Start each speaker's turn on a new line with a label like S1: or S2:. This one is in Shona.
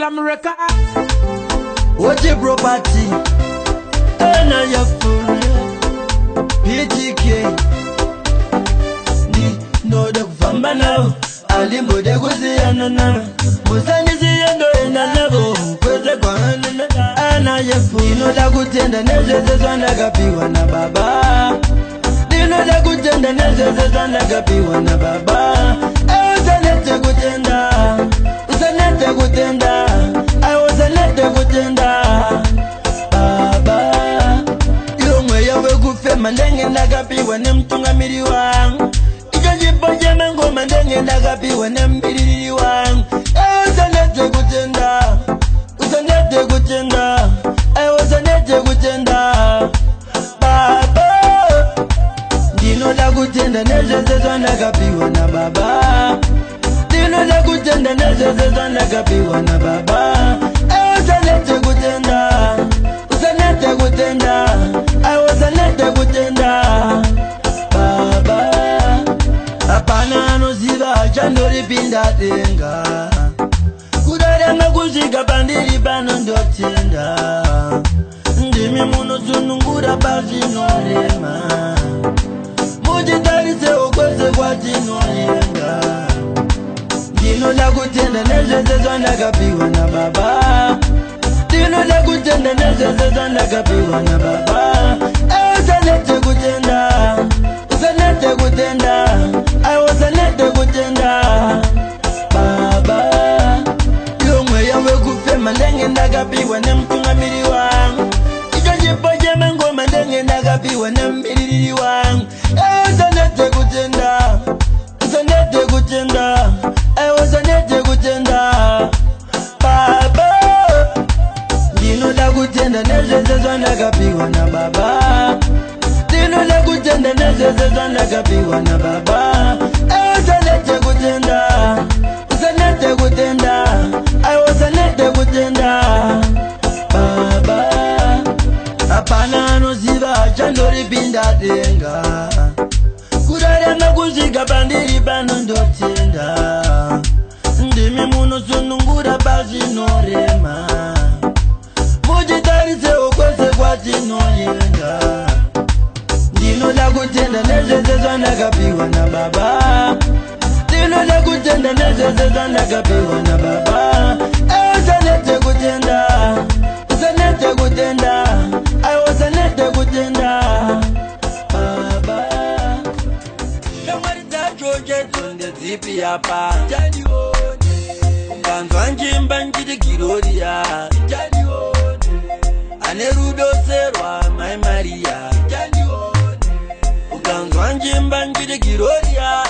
S1: Slam record.
S2: What your property? And I have full PTK. No the famba now. Alimbo de Guziana. Musani Ziando in a level. Kweze kwa and I have full. You know that good tender nezes on like a piwana baba. You know that good tender nezes on like a piwana baba. I was a letter good tender. I was a letter good tender. Baba, you may have a good family and Nagapi when I'm Tunga Miriwang. It's a jip of Yemengo Mandang and Nagapi when I'm Miriwang. I was a letter good tender. Was a letter good tender. I was a letter good tender. Baba, you know that good tender. Nezes on Nagapi when Baba. You know the good and the nezes on the gapi wana baba. I was a letter good tender. Was a letter good tender. I was a letter good tender. Baba, apana no ziva chandori pinda tenga. Kudare makuziga bandiri bano ndo tenda. Ndimi muno sunungura bazi no rema. Mujitari se okwese kwa jino yenga. Dino la kutenda nezeze zonda kapiwa na baba. Dino la kutenda nezeze zonda kapiwa na baba. Usanete kutenda. Usanete kutenda. Usanete kutenda. Baba, yomwe yawe kufe malenge ndakapiwa na mtunga miri wangu. Ijajipoje mengo malenge ndakapiwa na miri wangu. Usanete kutenda. Usanete kutenda. I was a native good tender. Baba, you know that good tender. Nezes on like a piwana baba. You know that good tender. Nezes on like a piwana baba. I was a native good tender. Was a native good tender. I was a native good tender. Baba, apana no ziva chandori pinda tenga. Kudare makuziga bandiri bano ndo tenda. Ndimi muno sunungura bazi no rema. Mujitari se okwese kwa jino yenga. Dino la kutenda nezeze zona kapiwa na baba. Dino la kutenda nezeze zona kapiwa na baba. Usanete kutenda. Usanete kutenda. I was a nete kutenda. Baba, zipi hapa Uganzwa njimba njidi kirodia Anerudo serwa my Maria Uganzwa njimba njidi kirodia